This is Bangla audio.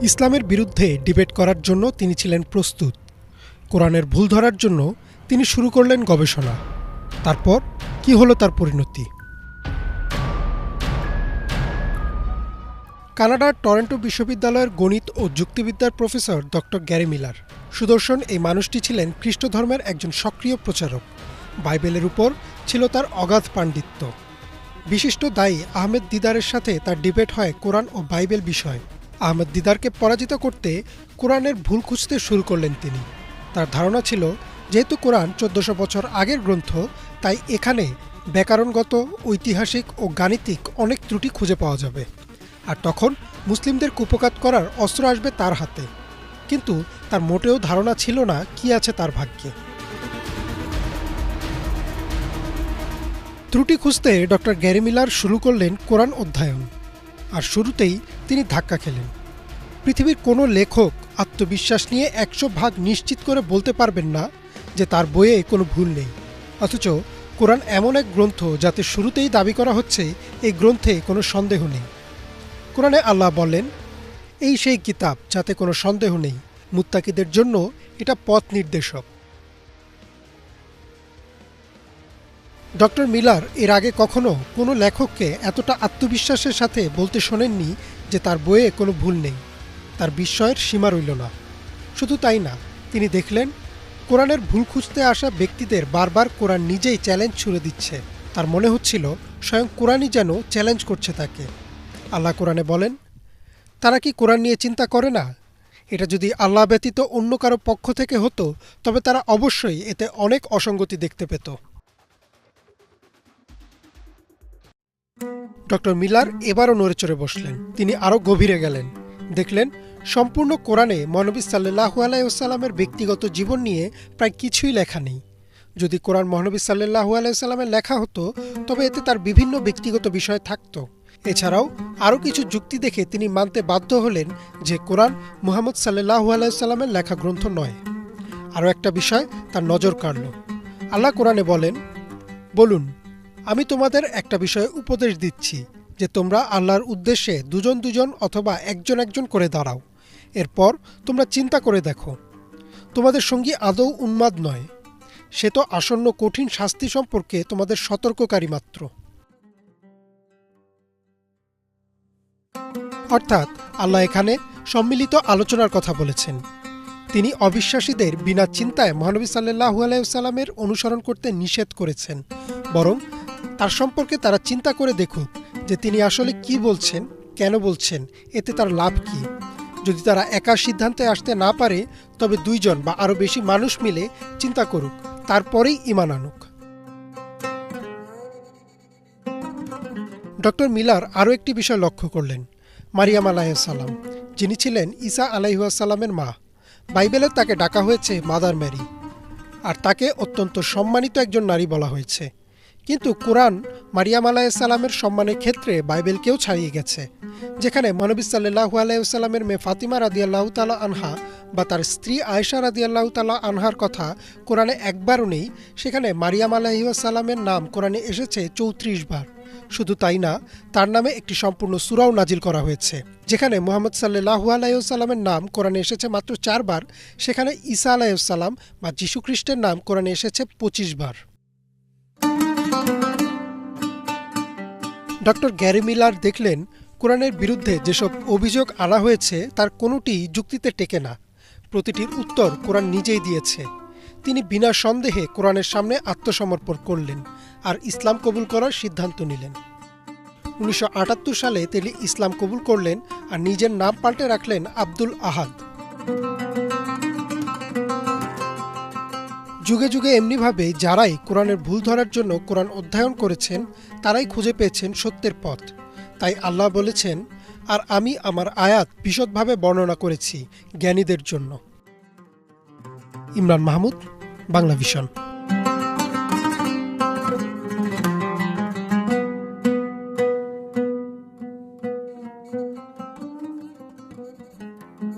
ইসলামের বিরুদ্ধে ডিবেট করার জন্য তিনি ছিলেন প্রস্তুত। কোরআনের ভুল ধরার জন্য তিনি শুরু করলেন গবেষণা। তারপর কি হলো তার পরিণতি? কানাডার টরন্টো বিশ্ববিদ্যালয়ের গণিত ও যুক্তিবিদ্যার প্রফেসর ডক্টর গ্যারি মিলার। সুদর্শন এই মানুষটি ছিলেন খ্রিস্ট ধর্মের একজন সক্রিয় প্রচারক। বাইবেলের উপর ছিল তার অগাধ পাণ্ডিত্য। বিশিষ্ট দায়ী আহমেদ দিদারের সাথে তার ডিবেট হয় কোরআন ও বাইবেল বিষয়ে। আহমেদ দিদারকে পরাজিত করতে কোরআনের ভুল খুঁজতে শুরু করলেন তিনি। তার ধারণা ছিল, যেহেতু কোরআন 1400 বছর আগের গ্রন্থ, তাই এখানে ব্যাকরণগত, ঐতিহাসিক ও গাণিতিক অনেক ত্রুটি খুঁজে পাওয়া যাবে, আর তখন মুসলিমদের কুপকাত করার অস্ত্র আসবে তার হাতে। কিন্তু তার মোটেও ধারণা ছিল না কি আছে তার ভাগ্যে। ত্রুটি খুঁজতে ডক্টর গ্যারি মিলার শুরু করলেন কোরআন অধ্যয়ন। আর শুরুতেই তিনি ধাক্কা খেলেন। পৃথিবীর কোনো লেখক আত্মবিশ্বাস নিয়ে 100% নিশ্চিত করে বলতে পারবেন না যে তার বইয়ে কোনো ভুল নেই। অথচ কোরআন এমন এক গ্রন্থ যাতে শুরুতেই দাবি করা হচ্ছে এই গ্রন্থে কোনো সন্দেহ নেই। কোরআনে আল্লাহ বলেন, এই সেই কিতাব যাতে কোনো সন্দেহ নেই, মুত্তাকিদের জন্য এটা পথ নির্দেশক। ডক্টর মিলার এর আগে কখনো কোনো লেখককে এতটা আত্মবিশ্বাসের সাথে বলতে শোনেননি যে তার বইয়ে কোনো ভুল নেই। তার বিস্ময়ের সীমা রইল না। শুধু তাই না, তিনি দেখলেন কোরআনের ভুল খুঁজতে আসা ব্যক্তিদের বারবার কোরআন নিজেই চ্যালেঞ্জ ছুড়ে দিচ্ছে। তার মনে হচ্ছিল স্বয়ং কোরআনই যেন চ্যালেঞ্জ করছে তাকে। আল্লাহ কোরআনে বলেন, তারা কি কোরআন নিয়ে চিন্তা করে না? এটা যদি আল্লাহ ব্যতীত অন্য কারো পক্ষ থেকে হতো তবে তারা অবশ্যই এতে অনেক অসঙ্গতি দেখতে পেত। ডক্টর মিলার এবারও নড়েচড়ে বসলেন। তিনি আরও গভীরে গেলেন। দেখলেন সম্পূর্ণ কোরআনে মহানবী সাল্লাল্লাহু আলাইহি ওয়াসাল্লামের ব্যক্তিগত জীবন নিয়ে প্রায় কিছুই লেখা নেই। যদি কোরআন মহানবী সাল্লাল্লাহু আলাইহি ওয়াসাল্লামের লেখা হতো তবে এতে তার বিভিন্ন ব্যক্তিগত বিষয় থাকত। এছাড়াও আরও কিছু যুক্তি দেখে তিনি মানতে বাধ্য হলেন যে কোরআন মুহাম্মদ সাল্লাল্লাহু আলাইহি ওয়াসাল্লামের লেখা গ্রন্থ নয়। আরও একটা বিষয় তার নজর কাড়ল। আল্লাহ কোরআনে বলেন, বলুন, আমি তোমাদের একটা বিষয়ে উপদেশ দিচ্ছি যে তোমরা আল্লাহর উদ্দেশ্যে দুজন দুজন অথবা একজন একজন করে দাঁড়াও। এরপর তোমরা চিন্তা করে দেখো, তোমাদের সঙ্গী আদৌ উন্মাদ নয়। সে তো আসন্ন কঠিন শাস্তি সম্পর্কে তোমাদের সতর্ককারী মাত্র। অর্থাৎ আল্লাহ এখানে সম্মিলিত আলোচনার কথা বলেছেন। তিনি অবিশ্বাসীদের বিনা চিন্তায় মহানবী সাল্লাল্লাহু আলাইহি ওয়াসাল্লামের অনুসরণ করতে নিষেধ করেছেন। বরং তার সম্পর্কে তারা চিন্তা করে দেখুক যে তিনি আসলে কি বলছেন, কেন বলছেন, এতে তার লাভ কি। যদি তারা একা সিদ্ধান্তে আসতে না পারে তবে দুইজন বা আরও বেশি মানুষ মিলে চিন্তা করুক, তারপরেই ঈমান আনুক। ডক্টর মিলার আরও একটি বিষয় লক্ষ্য করলেন। মারিয়াম আলাইহিস সালাম, যিনি ছিলেন ঈসা আলাইহিস সালামের মা। বাইবেলে তাকে ডাকা হয়েছে মাদার ম্যারি, আর তাকে অত্যন্ত সম্মানিত একজন নারী বলা হয়েছে। কিন্তু কোরআন মারিয়াম আলাইহিস সালামের সম্মানের ক্ষেত্রে বাইবেলকেও ছাড়িয়ে গেছে। যেখানে মহানবী সাল্লাল্লাহু আলাইহি ওয়াসাল্লামের মেয়ে ফাতিমা রাদিয়াল্লাহু তাআলা আনহা বা তার স্ত্রী আয়েশা রাদিয়াল্লাহু তাআলা আনহার কথা কোরআনে একবারও নেই, সেখানে মারিয়াম আলাইহিস সালামের নাম কোরআনে এসেছে 34 বার। শুধু তাই না, তার নামে একটি সম্পূর্ণ সূরাও নাজিল করা হয়েছে। যেখানে মুহাম্মদ সাল্লাল্লাহু আলাইহি ওয়াসাল্লামের নাম কোরআনে এসেছে মাত্র 4 বার, সেখানে ঈসা আলাইহিস সালাম বা যীশু খ্রিস্টের নাম কোরআনে এসেছে 25 বার। ডক্টর গ্যারি মিলার দেখলেন কোরআনের বিরুদ্ধে যেসব অভিযোগ আনা হয়েছে তার কোনোটি যুক্তিতে টেকে না। প্রতিটির উত্তর কোরআন নিজেই দিয়েছে। তিনি বিনা সন্দেহে কোরআনের সামনে আত্মসমর্পণ করলেন আর ইসলাম কবুল করার সিদ্ধান্ত নিলেন। 1978 সালে তিনি ইসলাম কবুল করলেন আর নিজের নাম পাল্টে রাখলেন আব্দুল আহাদ। যুগে যুগে এমনিভাবে যারাই কোরআনের ভুল ধরার জন্য কোরআন অধ্যয়ন করেছেন তারাই খুঁজে পেয়েছেন সত্যের পথ। তাই আল্লাহ বলেছেন, আর আমি আমার আয়াত বিশদভাবে বর্ণনা করেছি জ্ঞানীদের জন্য। ইমরান মাহমুদ, বাংলা ভিশন।